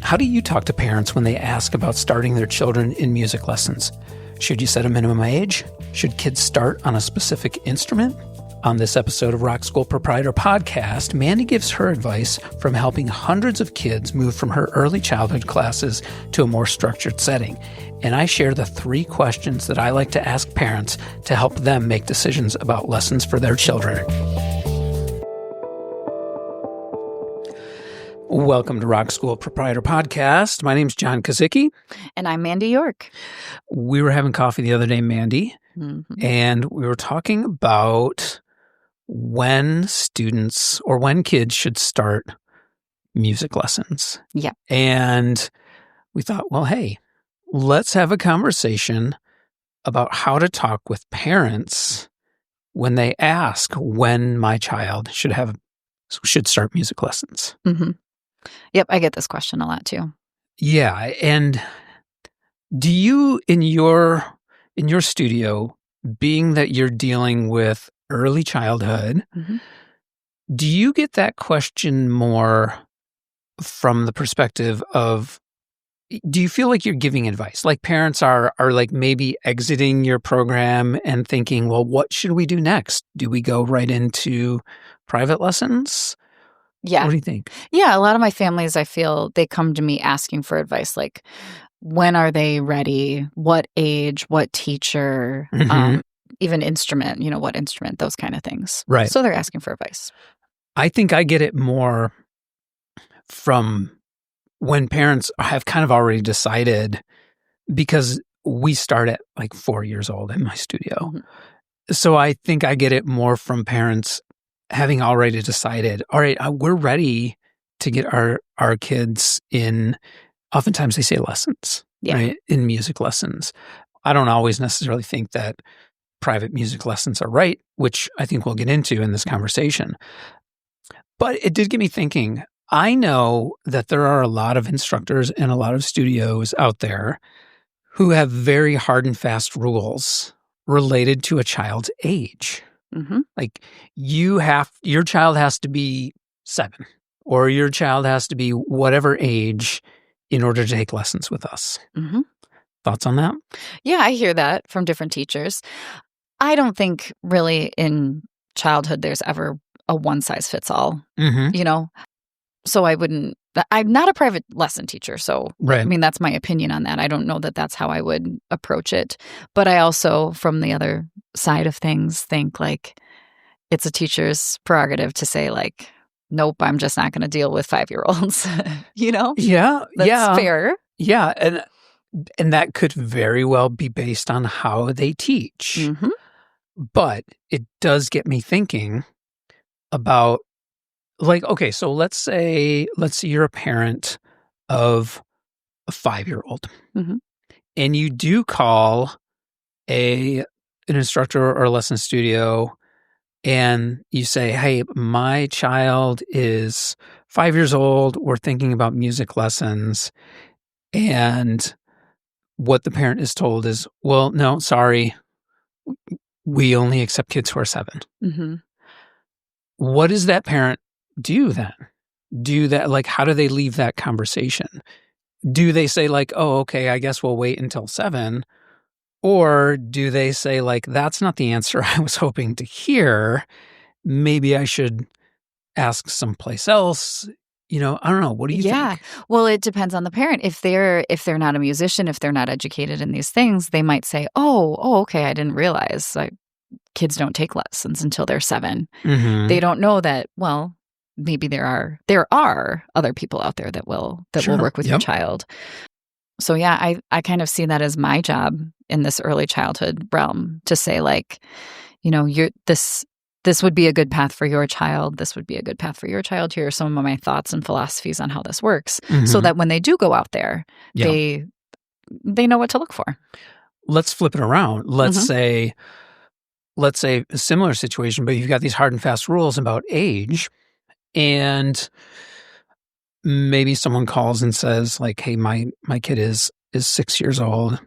How do you talk to parents when they ask about starting their children in music lessons? Should you set a minimum age? Should kids start on a specific instrument? On this episode of Rock School Proprietor Podcast, Mandy gives her advice from helping hundreds of kids move from her early childhood classes to a more structured setting. And I share the 3 questions that I like to ask parents to help them make decisions about lessons for their children. Welcome to Rock School Proprietor Podcast. My name's John Kazicki. And I'm Mandy York. We were having coffee the other day, Mandy, and we were talking about when students or when kids should start music lessons. Yeah. And we thought, well, hey, let's have a conversation about how to talk with parents when they ask when my child should start music lessons. Mm-hmm. Yep, I get this question a lot too. Yeah, and do you in your studio, being that you're dealing with early childhood, do you get that question more from the perspective of, do you feel like you're giving advice? Like parents are like maybe exiting your program and thinking, well, what should we do next? Do we go right into private lessons? Yeah. What do you think? Yeah, a lot of my families, I feel they come to me asking for advice, like when are they ready? What age? What teacher? Even instrument, what instrument, those kind of things. Right. So they're asking for advice. I think I get it more from when parents have kind of already decided, because we start at like 4 years old in my studio. So I think I get it more from parents having already decided, all right, we're ready to get our kids in, oftentimes they say lessons, right? In music lessons. I don't always necessarily think that private music lessons are right, which I think we'll get into in this conversation. But it did get me thinking. I know that there are a lot of instructors and a lot of studios out there who have very hard and fast rules related to a child's age. Like your child has to be 7 or your child has to be whatever age in order to take lessons with us. Thoughts on that? Yeah, I hear that from different teachers. I don't think really in childhood there's ever a one-size-fits-all, So I'm not a private lesson teacher, so right. I mean, that's my opinion on that. I don't know that that's how I would approach it. But I also, from the other side of things, think like it's a teacher's prerogative to say like, nope, I'm just not going to deal with 5-year-olds, Yeah. That's fair. Yeah. And that could very well be based on how they teach. But it does get me thinking about, like, okay, so let's say you're a parent of a 5-year-old and you do call an instructor or a lesson studio and you say, hey, my child is 5 years old. We're thinking about music lessons. And what the parent is told is, well, no, sorry, we only accept kids who are 7. What does that parent do then? Like, how do they leave that conversation? Do they say like, oh, okay, I guess we'll wait until 7? Or do they say like, that's not the answer I was hoping to hear. Maybe I should ask someplace else. I don't know. What do you think? Yeah. Well, it depends on the parent. If they're not a musician, if they're not educated in these things, they might say, oh, okay, I didn't realize like kids don't take lessons until they're 7. They don't know that, well, maybe there are other people out there that will work with your child. So yeah, I kind of see that as my job in this early childhood realm to say like, this would be a good path for your child. This would be a good path for your child. Here are some of my thoughts and philosophies on how this works, so that when they do go out there, they know what to look for. Let's flip it around. Let's say a similar situation, but you've got these hard and fast rules about age, and maybe someone calls and says like, hey, my kid is 6 years old.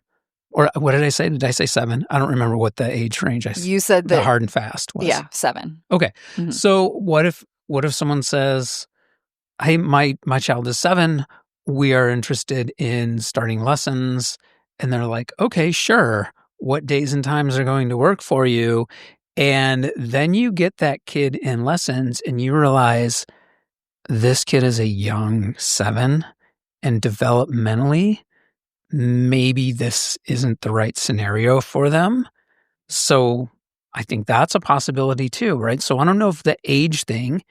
Or what did I say? Did I say 7? I don't remember what the age range you said that the hard and fast was. Yeah, 7. Okay. So what if someone says, hey, my child is 7, we are interested in starting lessons. And they're like, okay, sure. What days and times are going to work for you? And then you get that kid in lessons and you realize this kid is a young 7 and developmentally, maybe this isn't the right scenario for them. So I think that's a possibility too, right? So I don't know if the age thing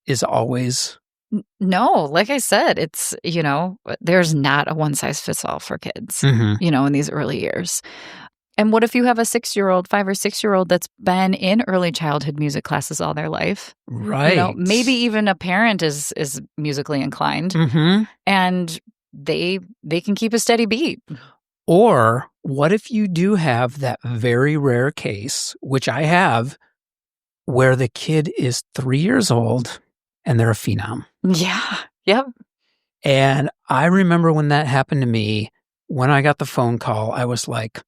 is always. No, like I said, it's, there's not a one size fits all for kids, in these early years. And what if you have a 6-year-old, 5 or 6-year-old that's been in early childhood music classes all their life? Right. Maybe even a parent is musically inclined and they can keep a steady beat. Or what if you do have that very rare case, which I have, where the kid is 3 years old and they're a phenom? Yeah. Yep. And I remember when that happened to me, when I got the phone call, I was like,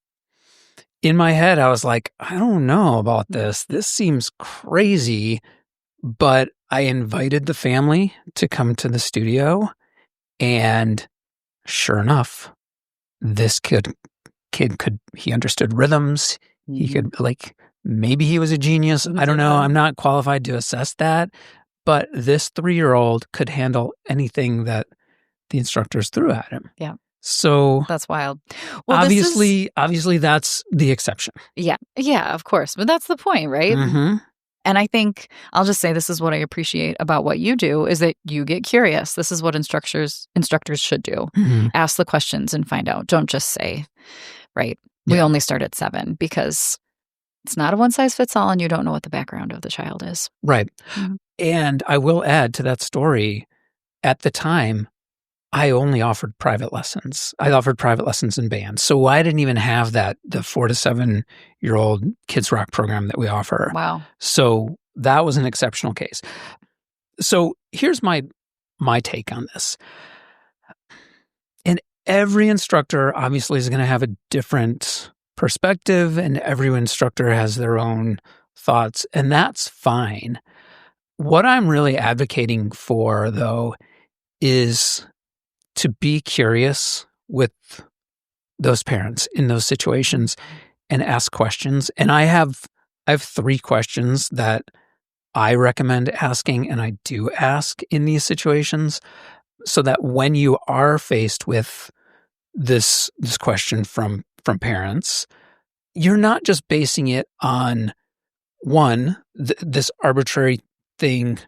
in my head, I was like, I don't know about this. This seems crazy. But I invited the family to come to the studio. And sure enough, this kid he understood rhythms. He could, maybe he was a genius. I don't know. I'm not qualified to assess that. But this 3-year-old could handle anything that the instructors threw at him. Yeah. So that's wild. Well, obviously that's the exception. Yeah. Yeah, of course. But that's the point, right? Mm-hmm. And I think I'll just say this is what I appreciate about what you do is that you get curious. This is what instructors should do. Ask the questions and find out. Don't just say, right, we only start at 7, because it's not a one size fits all and you don't know what the background of the child is. Right. And I will add to that story, at the time, I only offered private lessons. I offered private lessons in band. So I didn't even have the 4 to 7-year-old kids rock program that we offer. Wow. So that was an exceptional case. So here's my take on this. And every instructor obviously is going to have a different perspective, and every instructor has their own thoughts, and that's fine. What I'm really advocating for, though, is to be curious with those parents in those situations and ask questions. And I have 3 questions that I recommend asking, and I do ask in these situations, so that when you are faced with this question from parents, you're not just basing it on this arbitrary thing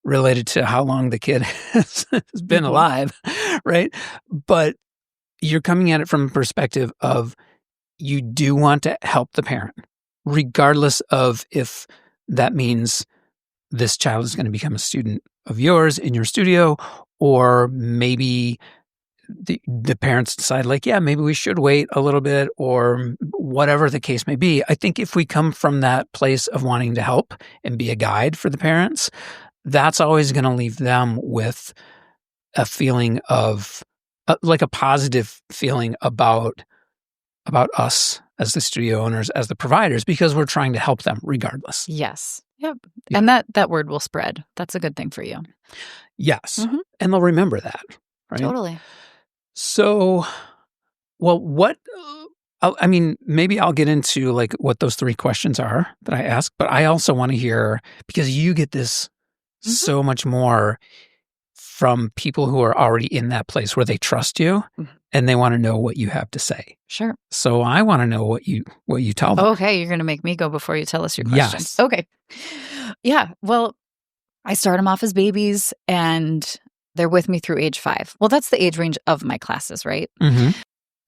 related to how long the kid has been alive, right? But you're coming at it from a perspective of you do want to help the parent, regardless of if that means this child is going to become a student of yours in your studio, or maybe the parents decide maybe we should wait a little bit, or whatever the case may be. I think if we come from that place of wanting to help and be a guide for the parents, that's always going to leave them with a feeling of a positive feeling about us as the studio owners, as the providers, because we're trying to help them regardless. Yes. Yep. Yeah. And that word will spread. That's a good thing for you. Yes. And they'll remember that. Right? Totally. So, well, maybe I'll get into what those 3 questions are that I ask, but I also want to hear, because you get this so much more from people who are already in that place where they trust you and they want to know what you have to say. Sure. So I want to know what you tell them. Okay, you're going to make me go before you tell us your questions. Yes. Okay. Yeah. Well, I start them off as babies and they're with me through age 5. Well, that's the age range of my classes, right?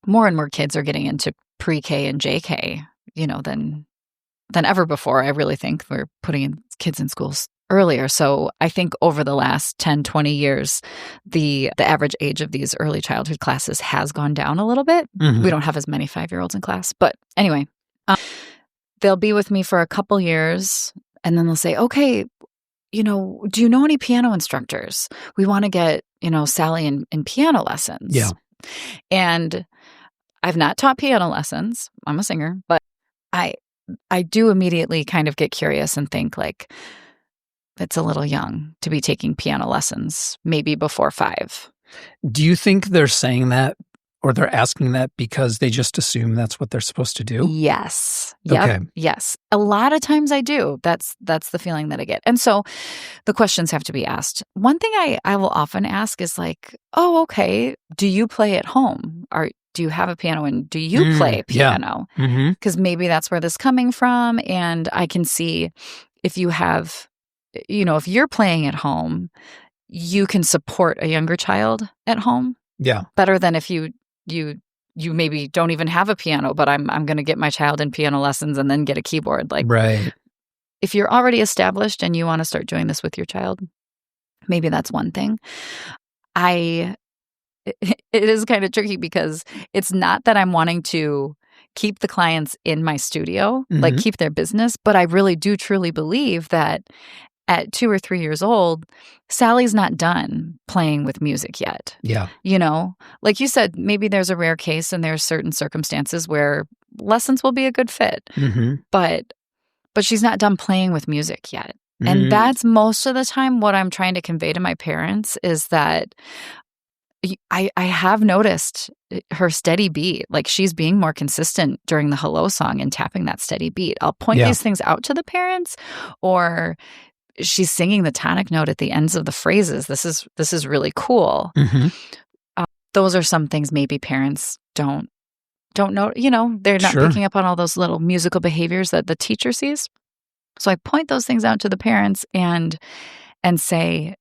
More and more kids are getting into pre-K and JK, than ever before. I really think we're putting kids in schools earlier. So I think over the last 10, 20 years, the average age of these early childhood classes has gone down a little bit. We don't have as many 5-year-olds in class. But anyway, they'll be with me for a couple years and then they'll say, okay, do you know any piano instructors? We want to get, Sally in piano lessons. Yeah. And I've not taught piano lessons. I'm a singer, but I do immediately kind of get curious and think it's a little young to be taking piano lessons, maybe before 5. Do you think they're saying that or they're asking that because they just assume that's what they're supposed to do? Yes. Yep. Okay. Yes. A lot of times I do. That's the feeling that I get. And so the questions have to be asked. One thing I will often ask is like, oh, okay, do you play at home? Or do you have a piano and do you play piano? Yeah. Because maybe that's where this is coming from. And I can see if you have, if you're playing at home, you can support a younger child at home. Yeah. Better than if you maybe don't even have a piano, but I'm going to get my child in piano lessons and then get a keyboard. Like, right. If you're already established and you want to start doing this with your child, maybe that's one thing. It is kind of tricky because it's not that I'm wanting to keep the clients in my studio, like keep their business, but I really do truly believe that at 2 or 3 years old, Sally's not done playing with music yet. Yeah. Like you said, maybe there's a rare case and there's certain circumstances where lessons will be a good fit, but she's not done playing with music yet. And that's most of the time what I'm trying to convey to my parents is that I have noticed her steady beat. Like she's being more consistent during the hello song and tapping that steady beat. I'll point these things out to the parents, or she's singing the tonic note at the ends of the phrases. This is really cool. Those are some things maybe parents don't know. They're not picking up on all those little musical behaviors that the teacher sees. So I point those things out to the parents and say,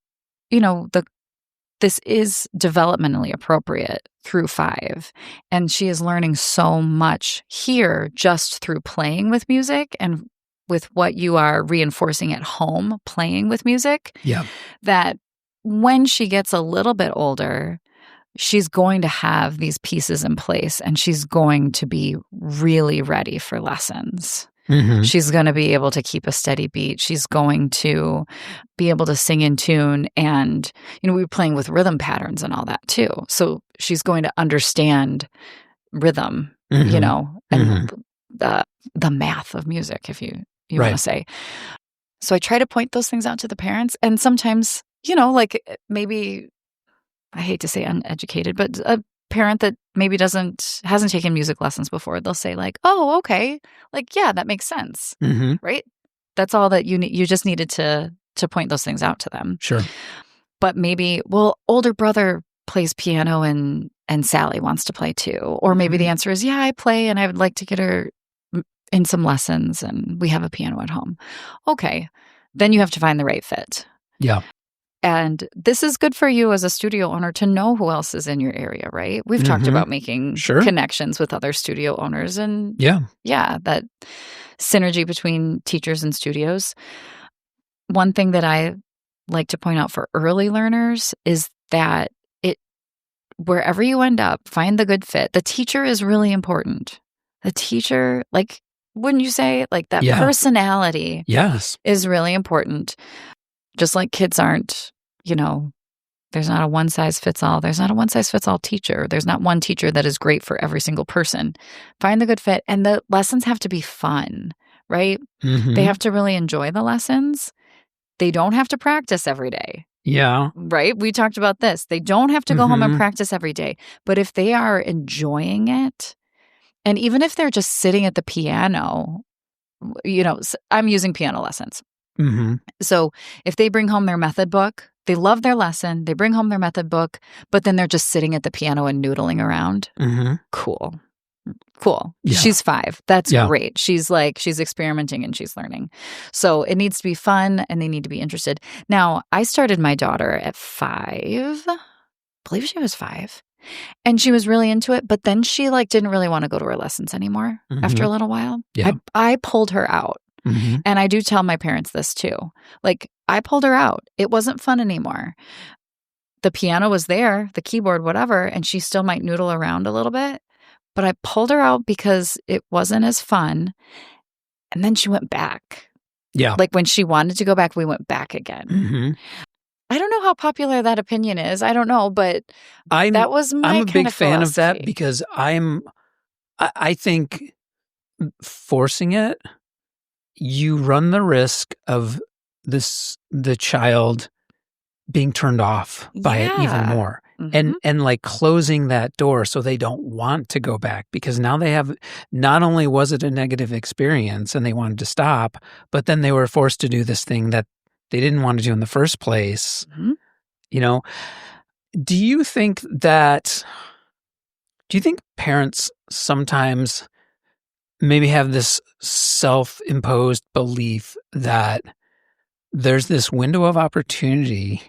this is developmentally appropriate through 5. And she is learning so much here just through playing with music and with what you are reinforcing at home, playing with music. Yeah. That when she gets a little bit older, she's going to have these pieces in place and she's going to be really ready for lessons. She's going to be able to keep a steady beat. She's going to be able to sing in tune. And, we were playing with rhythm patterns and all that too. So she's going to understand rhythm, and the math of music, if you want to say. So I try to point those things out to the parents. And sometimes, like maybe, I hate to say uneducated, but a parent that maybe hasn't taken music lessons before, they'll say like, oh, okay. Like, yeah, that makes sense. Right? That's all that you need. You just needed to point those things out to them. Sure. But maybe, older brother plays piano and Sally wants to play too. Or maybe the answer is, yeah, I play and I would like to get her in some lessons and we have a piano at home. Okay. Then you have to find the right fit. Yeah. And this is good for you as a studio owner to know who else is in your area, right? We've talked about making connections with other studio owners and that synergy between teachers and studios. One thing that I like to point out for early learners is that wherever you end up, find the good fit. The teacher is really important. The teacher, like, wouldn't you say, like that personality is really important. Just like kids aren't, there's not a one size fits all. There's not a one size fits all teacher. There's not one teacher that is great for every single person. Find the good fit. And the lessons have to be fun, right? They have to really enjoy the lessons. They don't have to practice every day. Yeah. Right? We talked about this. They don't have to go home and practice every day. But if they are enjoying it, and even if they're just sitting at the piano, I'm using piano lessons. So if they bring home their method book, they love their lesson, they bring home their method book, but then they're just sitting at the piano and noodling around. Cool. Yeah. She's 5. That's great. She's experimenting and she's learning. So it needs to be fun and they need to be interested. Now, I started my daughter at 5. I believe she was 5. And she was really into it, but then she didn't really want to go to her lessons anymore after a little while. Yeah. I pulled her out. And I do tell my parents this too. Like, I pulled her out. It wasn't fun anymore. The piano was there, the keyboard, whatever, and she still might noodle around a little bit. But I pulled her out because it wasn't as fun. And then she went back. Yeah. Like when she wanted to go back, we went back again. I don't know how popular that opinion is. I don't know, but that was my I'm a big fan of philosophy. that because I think forcing it, you run the risk of the child being turned off by it even more. and like closing that door so they don't want to go back, because now they have, not only was it a negative experience and they wanted to stop, but then they were forced to do this thing that they didn't want to do in the first place. You know, do you think parents sometimes maybe have this self-imposed belief that there's this window of opportunity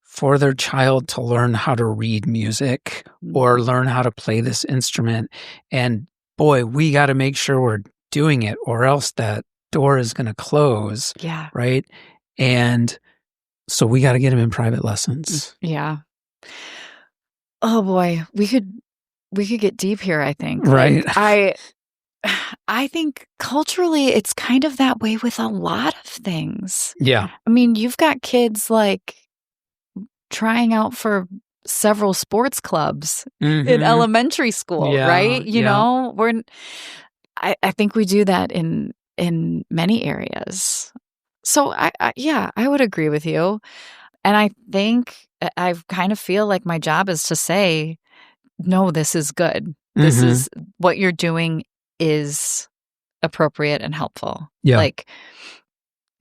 for their child to learn how to read music or learn how to play this instrument, and boy, we got to make sure we're doing it or else that door is going to close. Yeah. Right? And so we got to get them in private lessons. Yeah. Oh boy, we could get deep here, I think. Right. Like, I think culturally it's kind of that way with a lot of things. Yeah. I mean, you've got kids like trying out for several sports clubs in elementary school, right? You know, I think we do that in many areas. So I would agree with you. And I think I kind of feel like my job is to say, no, this is good. This is what you're doing is appropriate and helpful. Yeah. Like,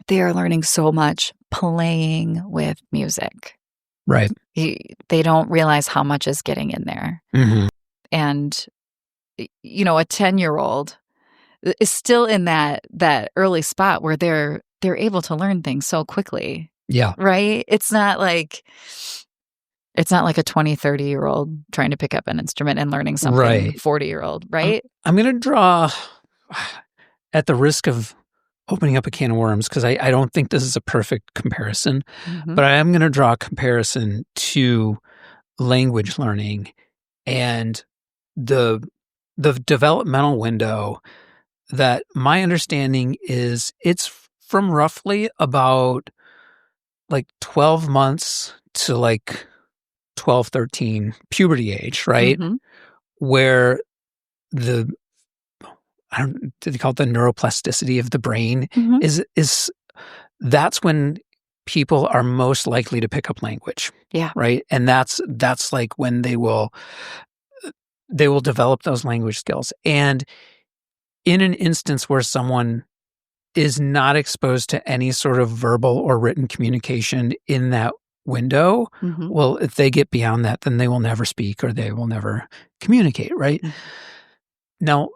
they are learning so much playing with music. Right. They don't realize how much is getting in there. And, you know, a 10-year-old is still in that early spot where they're able to learn things so quickly. Yeah. Right? It's not like a 20, 30-year-old trying to pick up an instrument and learning something, right. 40-year-old, right? I'm going to draw, at the risk of opening up a can of worms, because I don't think this is a perfect comparison, but I am going to draw a comparison to language learning and the developmental window that my understanding is it's from roughly about like 12 months to like 12, 13, puberty age, right? Where do they call it the neuroplasticity of the brain is that's when people are most likely to pick up language. Yeah. Right. And that's like when they will develop those language skills. And in an instance where someone is not exposed to any sort of verbal or written communication in that window, well, if they get beyond that, then they will never speak or they will never communicate, right? Now,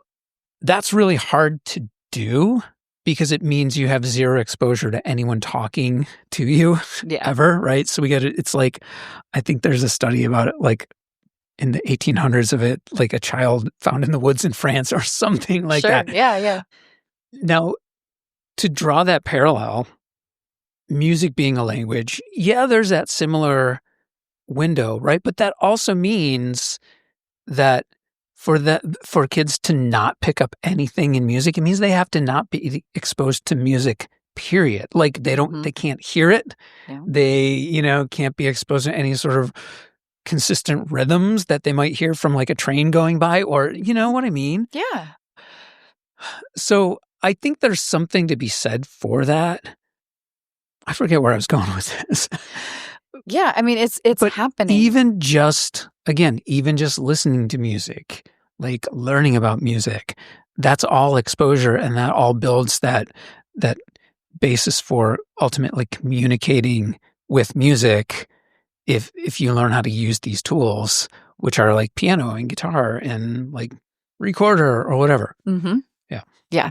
that's really hard to do because it means you have zero exposure to anyone talking to you ever, right? So it's like, I think there's a study about it, like in the 1800s of it, like a child found in the woods in France or something like that. Yeah. Now, to draw that parallel, music being a language, there's that similar window, right? But that also means that for kids to not pick up anything in music, it means they have to not be exposed to music, period. Like they can't hear it. Yeah. They, can't be exposed to any sort of consistent rhythms that they might hear from like a train going by, or you know what I mean? Yeah. So I think there's something to be said for that. I forget where I was going with this. Yeah, I mean, it's happening. Even just listening to music, like learning about music, that's all exposure, and that all builds that basis for ultimately communicating with music. If you learn how to use these tools, which are like piano and guitar and like recorder or whatever. Yeah.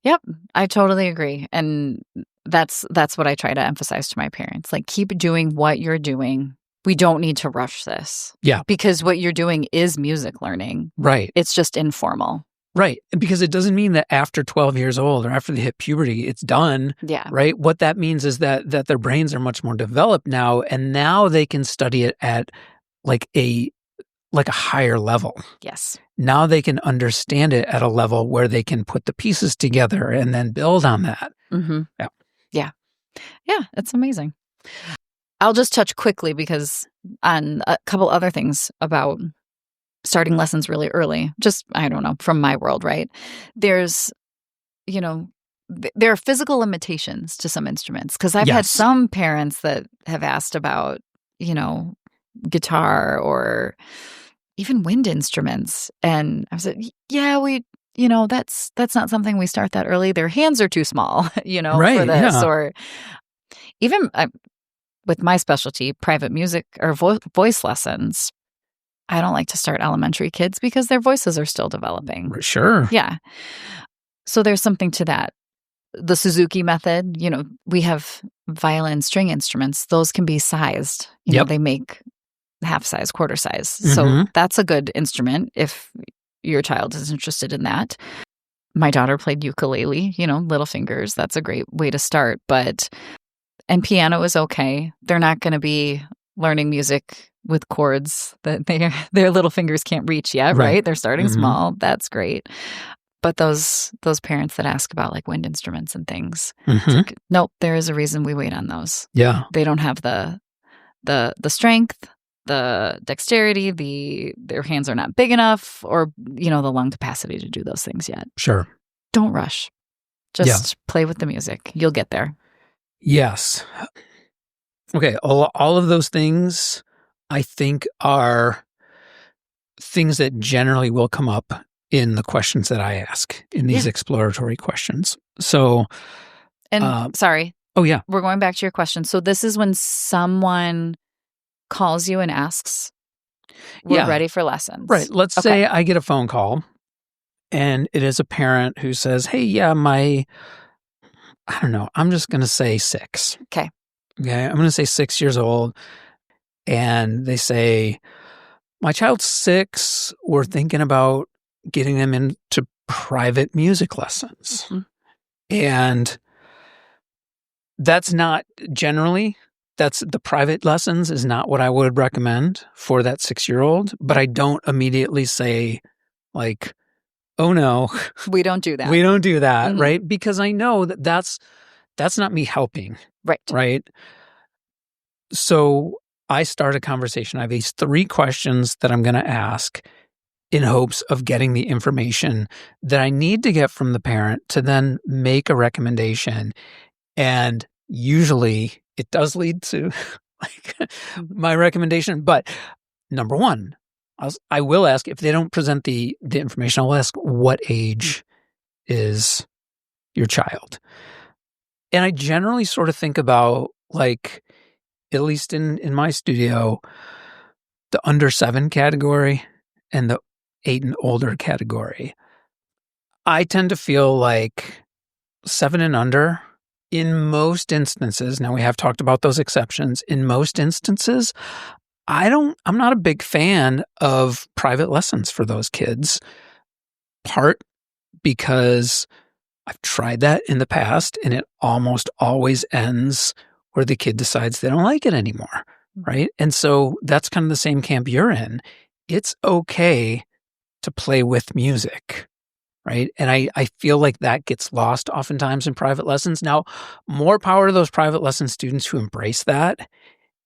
Yep, I totally agree. And that's what I try to emphasize to my parents. Like, keep doing what you're doing. We don't need to rush this. Yeah. Because what you're doing is music learning. Right. It's just informal. Right. Because it doesn't mean that after 12 years old or after they hit puberty, it's done. Yeah. Right. What that means is that their brains are much more developed now, and now they can study it at like a higher level. Yes. Now they can understand it at a level where they can put the pieces together and then build on that. Yeah, it's amazing. I'll just touch quickly because on a couple other things about starting lessons really early, just, I don't know, from my world, right? There's, there are physical limitations to some instruments, because I've had some parents that have asked about, guitar or even wind instruments. And I said, yeah, that's not something we start that early. Their hands are too small, for this. Yeah. Or even with my specialty, private music or voice lessons, I don't like to start elementary kids because their voices are still developing. Sure. Yeah. So there's something to that. The Suzuki method, we have violin string instruments. Those can be sized. They make half size, quarter size. So that's a good instrument if your child is interested in that. My daughter played ukulele, little fingers. That's a great way to start. And piano is okay. They're not going to be learning music with chords that their little fingers can't reach yet, right? They're starting small. That's great. But those parents that ask about like wind instruments and things, like, nope, there is a reason we wait on those. Yeah. They don't have the strength, the dexterity, their hands are not big enough, or the lung capacity to do those things yet. Sure. Don't rush. Just play with the music. You'll get there. Yes. Okay, all of those things I think are things that generally will come up in the questions that I ask in these exploratory questions. So, sorry. Oh, yeah. We're going back to your question. So this is when someone calls you and asks, we're ready for lessons. Right. Let's say I get a phone call and it is a parent who says, hey, yeah, I don't know, I'm just going to say 6. Okay. I'm going to say 6 years old. And they say, my child's 6. We're thinking about getting them into private music lessons. And that's the private lessons is not what I would recommend for that 6-year-old. But I don't immediately say like, oh no, we don't do that. We don't do that, right? Because I know that's not me helping. Right. So I start a conversation. I have these 3 questions that I'm going to ask in hopes of getting the information that I need to get from the parent to then make a recommendation. And usually it does lead to like my recommendation. But number 1, I will ask if they don't present the information, I'll ask what age is your child? And I generally sort of think about like, at least in my studio, the under 7 category and the 8 and older category. I tend to feel like 7 and under, in most instances, now we have talked about those exceptions, in most instances, I'm not a big fan of private lessons for those kids. Part because I've tried that in the past and it almost always ends where the kid decides they don't like it anymore, right? And so that's kind of the same camp you're in. It's okay to play with music, right? And I feel like that gets lost oftentimes in private lessons. Now, more power to those private lesson students who embrace that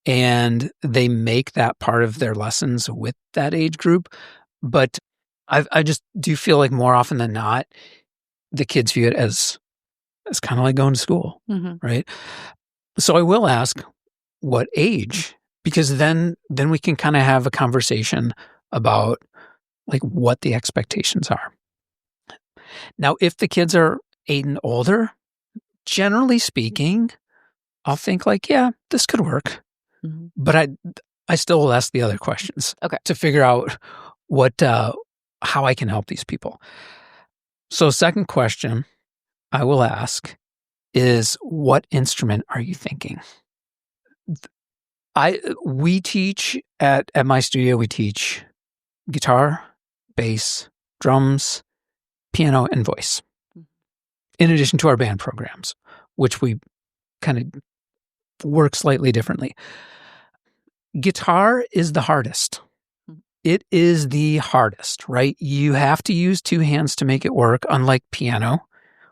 and they make that part of their lessons with that age group. But I just do feel like more often than not, the kids view it as kind of like going to school, right? So I will ask what age, because then we can kind of have a conversation about like what the expectations are. Now, if the kids are 8 and older, generally speaking, I'll think like, yeah, this could work. But I still will ask the other questions to figure out how I can help these people. So second question I will ask is, what instrument are you thinking? We teach at my studio, we teach guitar, bass, drums, piano, and voice, in addition to our band programs, which we kind of work slightly differently. Guitar is the hardest. It is the hardest, right? You have to use 2 hands to make it work, unlike piano,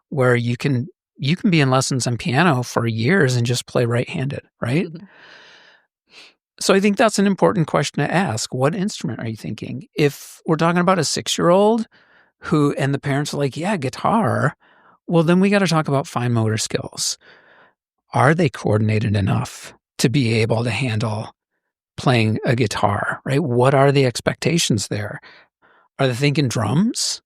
where you can be in lessons on piano for years and just play right-handed, right? So I think that's an important question to ask. What instrument are you thinking? If we're talking about a 6-year-old and the parents are like, yeah, guitar, well, then we got to talk about fine motor skills. Are they coordinated enough to be able to handle playing a guitar, right? What are the expectations there? Are they thinking drums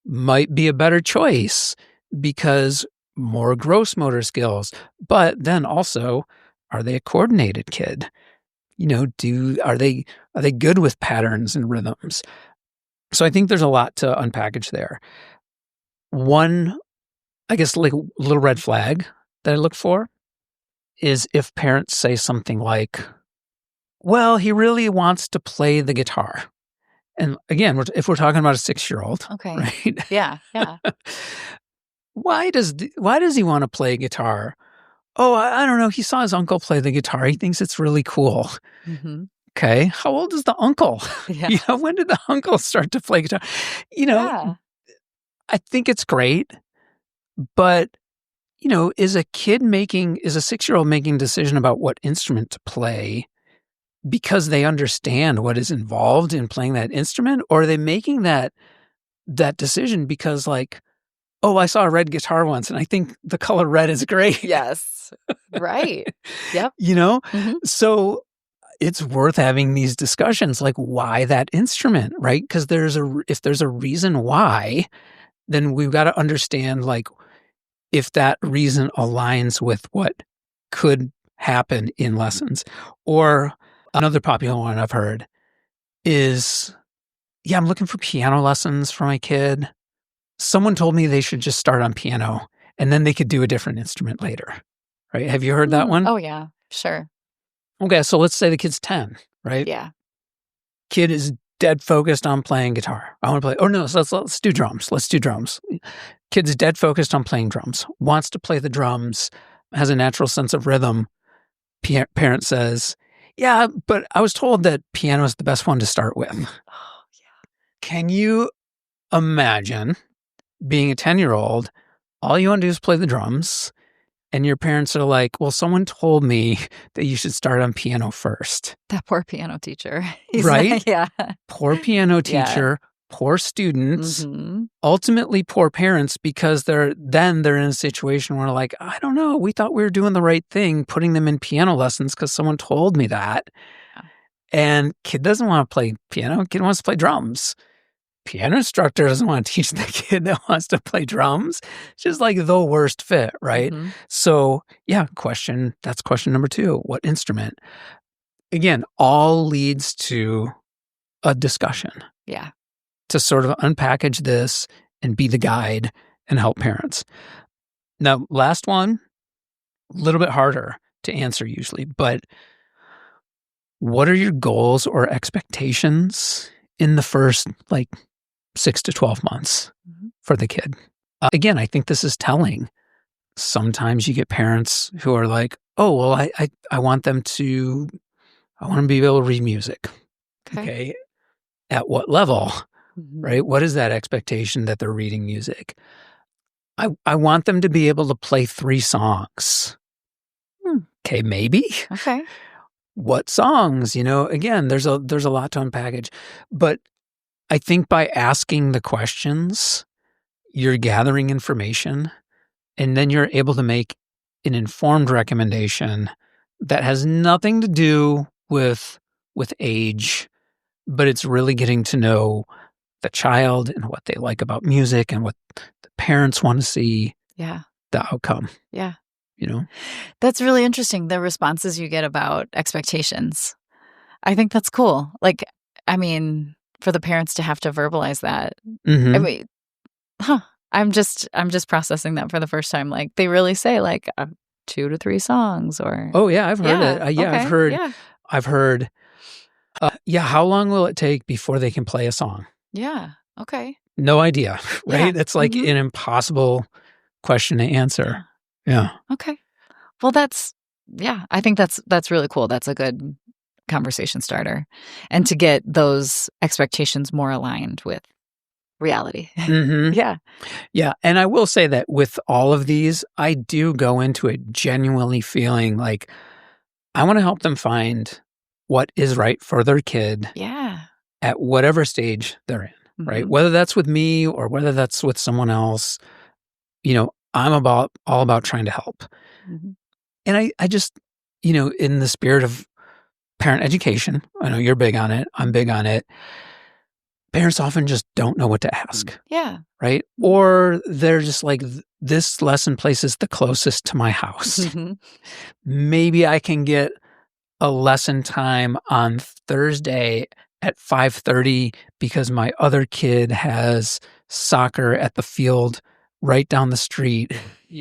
might be a better choice because more gross motor skills, but then also, are they a coordinated kid? Are they good with patterns and rhythms? So I think there's a lot to unpackage there. One, I guess, like a little red flag that I look for is if parents say something like, well, he really wants to play the guitar. And again, if we're talking about a 6-year-old, Okay. right? Yeah. Why does he want to play guitar? Oh, I don't know. He saw his uncle play the guitar. He thinks it's really cool. Mm-hmm. Okay. How old is the uncle? Yeah. When did the uncle start to play guitar? Yeah. I think it's great, but is a 6-year-old making a decision about what instrument to play because they understand what is involved in playing that instrument? Or are they making that decision because like, oh, I saw a red guitar once and I think the color red is great. Yes. Right. Yep. Mm-hmm. So it's worth having these discussions, like why that instrument, right? Because if there's a reason why, then we've got to understand like if that reason aligns with what could happen in lessons. Or another popular one I've heard is, yeah, I'm looking for piano lessons for my kid. Someone told me they should just start on piano and then they could do a different instrument later, right? Have you heard that one? Oh, yeah, sure. Okay, so let's say the kid's 10, right? Yeah. Kid is dead focused on playing guitar. I want to play, oh no, so let's do drums. Let's do drums. Kid's dead focused on playing drums, wants to play the drums, has a natural sense of rhythm. Parent says, yeah, but I was told that piano is the best one to start with. Oh, yeah. Can you imagine being a 10-year-old, all you want to do is play the drums, and your parents are like, well, someone told me that you should start on piano first. That poor piano teacher. Right? Yeah. Poor piano teacher, poor students, ultimately poor parents, because they're in a situation where like, I don't know, we thought we were doing the right thing, putting them in piano lessons because someone told me that. Yeah. And kid doesn't want to play piano, kid wants to play drums. Piano instructor doesn't want to teach the kid that wants to play drums. It's just like the worst fit, right? Mm-hmm. So yeah, that's question number 2. What instrument? Again, all leads to a discussion. Yeah. To sort of unpackage this and be the guide and help parents. Now, last one, a little bit harder to answer usually, but what are your goals or expectations in the first 6 to 12 months for the kid? Again, I think this is telling. Sometimes you get parents who are like, oh, well, I want them to be able to read music. Okay. At what level? Right? What is that expectation that they're reading music? I want them to be able to play 3 songs. Okay, maybe. Okay. What songs? Again, there's a lot to unpackage. But I think by asking the questions, you're gathering information, and then you're able to make an informed recommendation that has nothing to do with age, but it's really getting to know the child and what they like about music and what the parents want to see. Yeah. The outcome. Yeah. That's really interesting, the responses you get about expectations. I think that's cool. For the parents to have to verbalize that. Mm-hmm. I mean, I'm just processing that for the first time. Like they really say 2 to 3 songs or. Oh yeah, I've heard it. Okay. I've heard. How long will it take before they can play a song? Yeah. Okay. No idea. Right? Yeah. It's like an impossible question to answer. Yeah. Okay. Well, I think that's really cool. That's a good conversation starter. And to get those expectations more aligned with reality. Mm-hmm. Yeah. Yeah. And I will say that with all of these, I do go into it genuinely feeling like I want to help them find what is right for their kid. Yeah. At whatever stage they're in, right? Whether that's with me or whether that's with someone else, I'm all about trying to help. Mm-hmm. And I just, in the spirit of parent education. I know you're big on it. I'm big on it. Parents often just don't know what to ask. Yeah. Right? Or they're just like, this lesson place is the closest to my house. Maybe I can get a lesson time on Thursday at 5:30 because my other kid has soccer at the field right down the street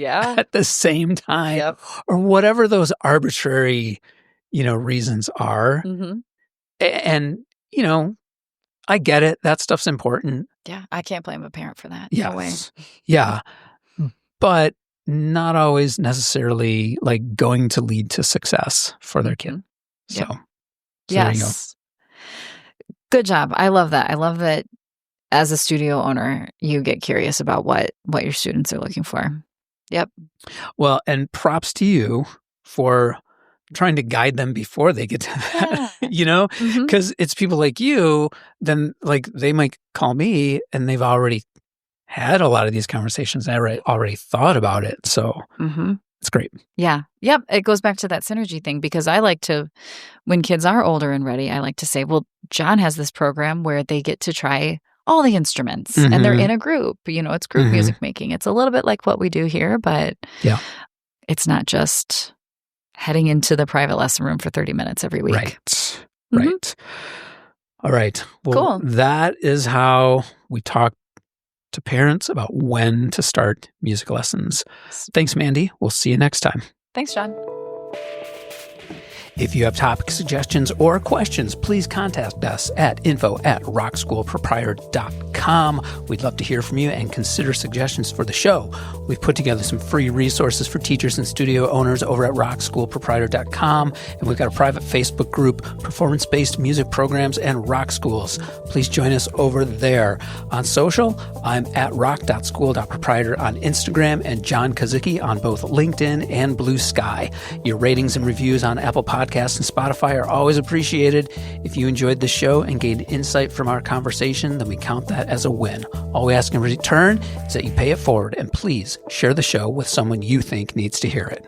at the same time, or whatever those arbitrary, reasons are. And, I get it. That stuff's important. Yeah, I can't blame a parent for that. Yes. No way. Yeah. But not always necessarily like going to lead to success for their kid. So, there you go. Good job. I love that. I love that as a studio owner, you get curious about what your students are looking for. Yep. Well, and props to you for trying to guide them before they get to that, because it's people like you, then like they might call me and they've already had a lot of these conversations. I already thought about it. So it's great. Yeah. Yep. It goes back to that synergy thing because I like to, when kids are older and ready, I like to say, well, John has this program where they get to try all the instruments and they're in a group, it's group music making. It's a little bit like what we do here, but it's not just heading into the private lesson room for 30 minutes every week. Right. All right. Well, that is how we talk to parents about when to start music lessons. Thanks, Mandy. We'll see you next time. Thanks, John. If you have topic suggestions or questions, please contact us at info@rockschoolproprietor.com. We'd love to hear from you and consider suggestions for the show. We've put together some free resources for teachers and studio owners over at rockschoolproprietor.com, and we've got a private Facebook group, Performance-Based Music Programs and Rock Schools. Please join us over there. On social, I'm at rock.school.proprietor on Instagram and John Kozicki on both LinkedIn and Blue Sky. Your ratings and reviews on Apple Podcasts and Spotify are always appreciated. If you enjoyed the show and gained insight from our conversation, then we count that as a win. All we ask in return is that you pay it forward, and please share the show with someone you think needs to hear it.